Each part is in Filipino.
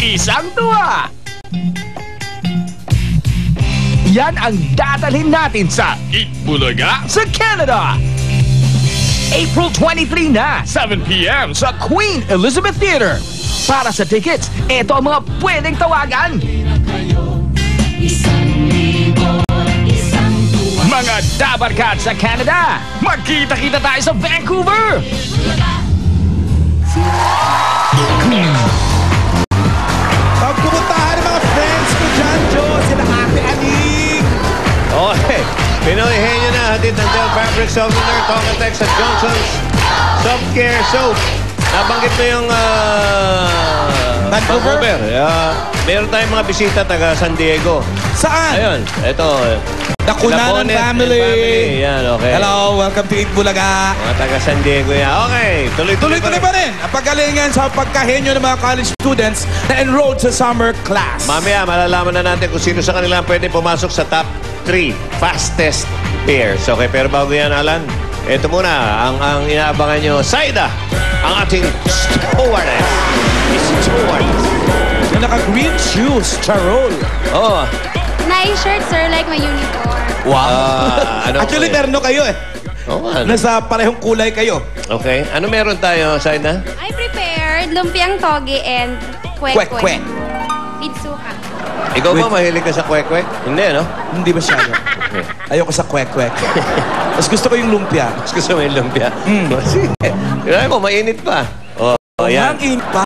isang tuwa. Yan ang dadalhin natin sa Eat Bulaga sa Canada. April 23 na, 7 p.m. sa Queen Elizabeth Theatre. Para sa tickets, ito ang mga pwedeng tawagan. Mga Dabarkat sa Canada, magkita-kita tayo sa Vancouver. Pagpupuntahan ng mga friends ko dyan, Joe, sila Ate Aling. Okay. Pinoy Henyo na, hatid ng Del Fabric Softener, Tokatex at Johnson's Soft Care Soap. Nabanggit mo yung Vancouver? Meron tayong mga bisita taga San Diego. Saan? Ayun, ito. Dakunanan family. Yan, okay. Hello, welcome to Eat Bulaga. Mga taga San Diego yan. Okay, tuloy-tuloy Pa rin. Ang paggalingan sa pagkahenyo ng mga college students na enrolled sa summer class. Mamaya, malalaman na natin kung sino sa kanila pwede pumasok sa top 3 fastest pairs. Okay, pero bago yan, Alan, ito muna, ang inaabangan nyo, Saida, ang ating stewardess. Stewardess. Na naka-green shoes, charol. Oo. Nice shirt, sir, like my uniform. Wow. Actually, terno kayo eh. Oo nga. Nasa parehong kulay kayo. Okay. Ano meron tayo, Saida? I prepared lumpiang toge and kwek-kwek. Kwek-kwek. With suka. Ikaw ba mahilig ka sa kwek-kwek? Hindi, no? Hindi masyado. Okay. Ayoko sa kwek-kwek. Mas gusto ko yung lumpia. Mas gusto mo yung lumpia? Sige. Kaya mo, mainit pa. Oh, yan. Hangin pa.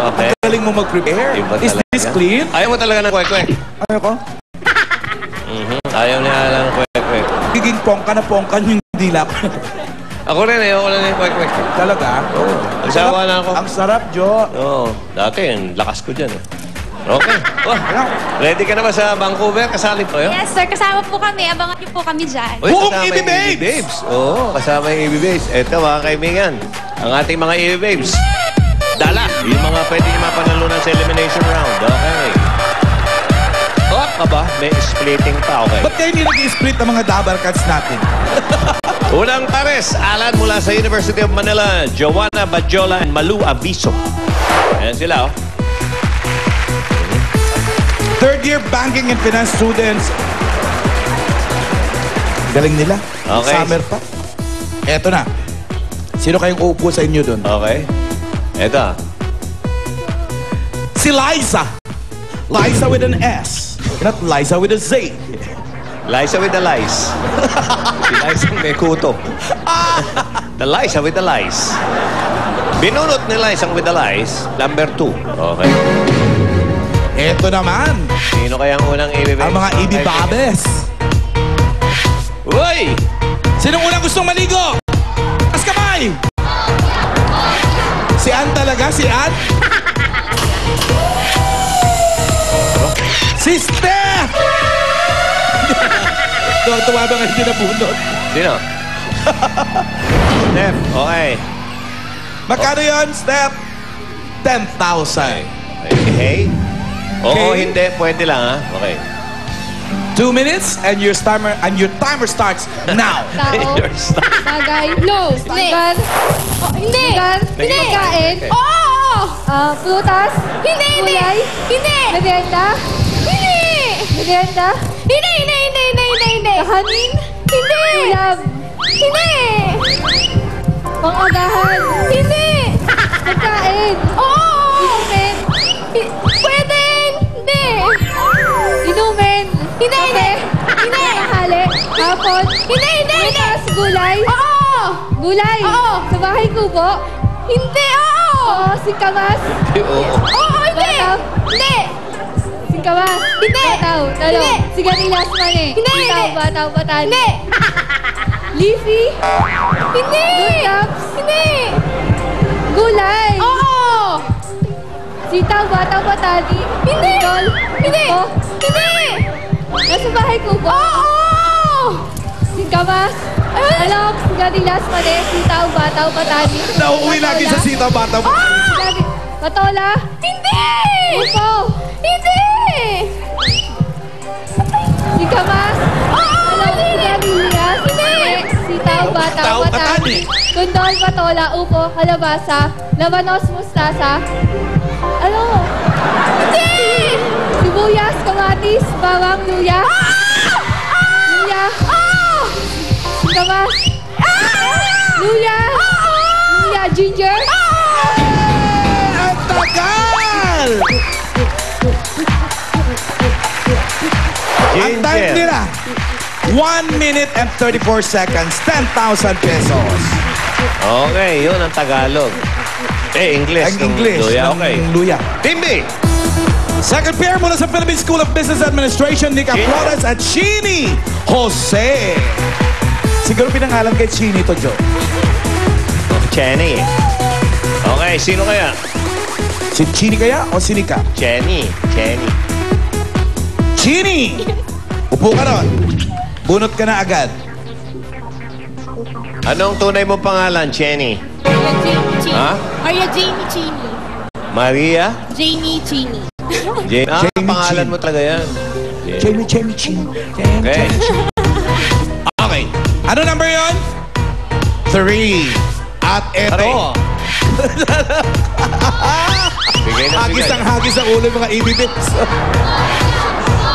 Okay. Ang galing mo mag-prepare. Is this clean? Ayaw mo talaga ng kwek-kwek? Ayaw ko. Ayaw niya lang ng kwek-kwek. Giging pongka yung dila ko. Ako rin, ayaw ko lang ng kwek-kwek. Talaga? Oo. Nagsawa na ako. Ang sarap, Jo. Oo. Dati, lakas ko dyan. Okay. Ready ka na ba sa Vancouver? Kasali pa yun? Yes, sir. Kasama po kami. Abangan niyo po kami dyan. Uy, Buong kasama EB yung Babes! EB Babes. Oo, kasama yung EB Babes. Ito, mga kaibigan. Ang ating mga EB Babes. Dala. Yung mga pwede nyo mapanalunan sa elimination round. Okay. Aba, may splitting pa. Okay. Ba't kayo hindi nag-split ang mga Dabarkats natin? Unang pares, Alan mula sa University of Manila, Joanna Badjola and Malu Aviso. Ayan sila, oh. Third-year banking and finance students. Galing nila. Okay. Summer pa. Eto na. Sino kayong uupo sa inyo dun? Okay. Eto. Si Liza. Liza with an S. Not Liza with a Z. Liza with the lies. Si Liza may kuto. The Liza with the lies. Binunot ni Liza with the lies, number 2. Okay. Eto naman. Sino kaya ang unang ibibig? Ang mga ibibabes. Uy! Sinong unang gustong maligo? Taas kamay! Si Ann talaga? Si Ann? Si Steph! Tuwa ba nga hindi nabunod? Sino? Steph, okay. Magkano yun, Steph? 10,000. Okay. Oo, Okay. hindi. Pwede lang, ha? Okay. 2 minutes and your timer starts now. Tao. Your stop. Bagay. No. Lugar. Oh, hindi. Lugar. Hindi. Kain. Okay. Oo. Prutas. Hindi. Gulay. Hindi. Merienda. Hindi. Merienda. Hindi. Kahanin. Hindi. Ulam. Hindi. Pangagahan. Hindi. Pagkain. Oo. Inumin. Pwede. Hindi. Inumin. Hindi. Mahali. Hapon. Hindi. Bukas. Gulay. Oo. Gulay. Oo. Sa bahay kubo. Hindi. Oo. Singkamas. Oo. Oo. Hindi. Hindi. Singkamas. Hindi. Bataw. Talo. Sigarilas mani. Hindi. Bataw. Batan. Hindi. Leafy. Hindi. Gulaps. Hindi. Gulay. Oo. Sitaw. Bataw. Batani. Hindi. Hindi. Hindi. Nasa bahay kubo. Oo. Singkamas. Alam. Sigarilas mani. Sitaw. Bataw. Batani. Nauuwi lagi sa sitaw bata. Patola. Hindi. Upo. Hindi. Singkamas. Oo. Sigarilas. Hindi. Sitaw. Bataw. Batani. Tundol. Patola. Upo. Kalabasa. Labanos. Mustasa. Ano? Bawang, luya. Luya. Sino ka ba? Luya. Luya, ginger. Ang tagal! Ang time nila, 1 minute and 34 seconds, 10,000 pesos. Okay, yun ang Tagalog. English. Ang English. Luya, ng okay. luya. Team B. Second pair mula sa Philippine School of Business Administration, Nika Chini. Flores at Chini Jose. Siguro pinangalan kay Chini to, Joe. Chenny. Okay, sino kaya? Si Chini kaya o si Nika? Chenny. Chini! Upo ka ron. Bunot ka na agad. Anong tunay mong pangalan, Chenny? Maria Jamie Chini. Ha? Maria Jamie Chini. Maria? Jamie Chini. Jamie pangalan Chin. mo talaga yan. Chini, Chini, Chini. Okay. Okay. Ano number yon? 3. At eto. Bigay na Hagis bigay. ang hagis ang ulo ng mga ibibits.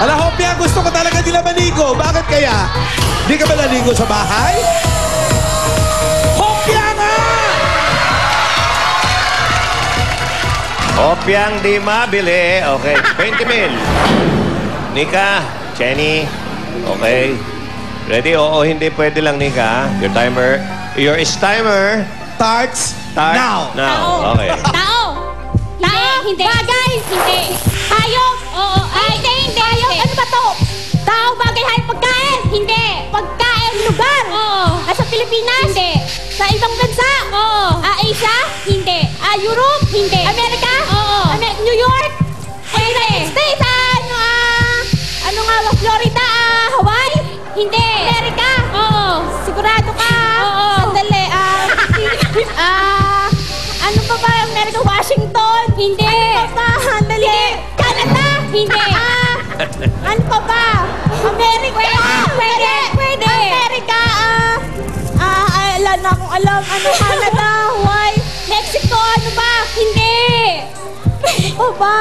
Ala, Hopia, gusto ko talaga di na maligo. Bakit kaya? Di ka ba naligo sa bahay? Hopia nga! Opyang di mabili. Okay, 20 mil. Nika, Chenny. Okay. Ready? Oo, hindi pwede lang, Nika. Your timer. Your is timer. Starts Start now. Now. Okay. Tao. Hindi. Bagay. Hindi. Hayop. Oo. Ay, hindi. Hayop. Ano ba to? Tao, bagay, hayop, pagkain. Hindi. Pagkain, lugar. Oo. Nasa Pilipinas. Hindi. Sa ibang bansa. Oo. Asia. Hindi. Europe. Hindi. Amerika. Oo. New York. United States. Ano nga ba? Florida. Hawaii. Hindi. Amerika. Oo. Sigurado ka. Oo. Sandali. Ano pa ba? Amerika, Washington? Hindi. Ano pa ba? Sandali. Canada? Hindi. Ano pa ba? Amerika. Pwede. Amerika. Alam na akong alam. Ano? Canada, Hawaii, Mexico. Ano ba? Hindi. Ano pa ba?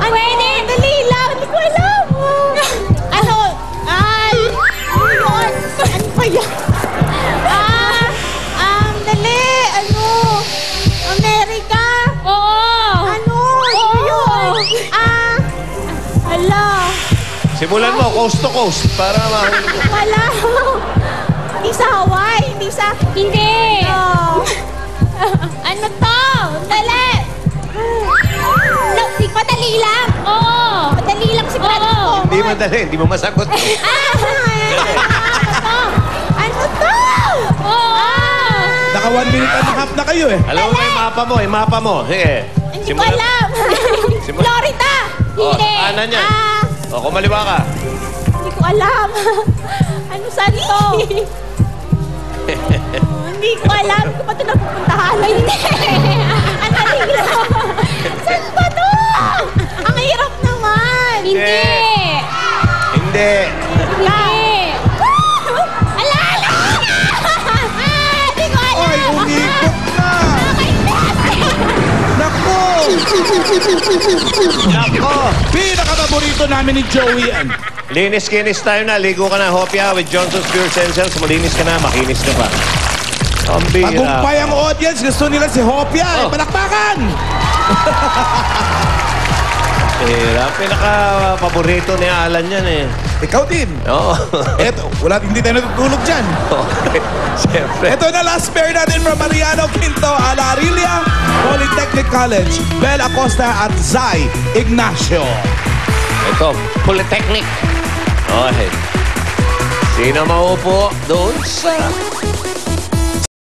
Pwede. Dali lang. Hindi ko alam. Ano? New York. Ano pa yan? Dali. Ano? Amerika. Oo. Ano? New York. Hala. Simulan mo, coast to coast, para mahuli ko. Wala. Hindi sa Hawaii. Hindi sa... Hindi. Ano to? Dali. Madali lang. Oo. Madali lang si Brad. Hindi madali, hindi mo masagot. Ano to? Oo. Naka 1 minute and a half na kayo eh. Alam mo yung mapa mo. Sige. Hindi ko alam. Florida. Hindi. Kanan yan. O, kumaliwa ka. Hindi ko alam. Ano saan to? Hindi ko alam. Hindi ko pa ito napupuntahan. Hindi. Ang dali lang. Saan ba to? Ang hirap naman. Hindi. Hindi. Alala! Hindi ko alam. Ay, umikot na! Naku! Nako! Pinaka-paborito namin ni Joey yan. Linis-kinis tayo na. Ligo ka na, Hopia, with Johnson's Pure Essentials. Malinis ka na, makinis ka pa. Ang bira. Tagumpay ang audience. Gusto nila si Hopia. Oh. Palakpakan! Pinaka-paborito ni Alan yan eh. Ikaw din. Oo. Eto, hindi tayo natutulog dyan. Okay. Siyempre. Ito na last pair natin from Mariano Quinto, Alarilia Polytechnic College, Bel Acosta at Zai Ignacio. Ito, Polytechnic. Okay. Sino maupo doon sa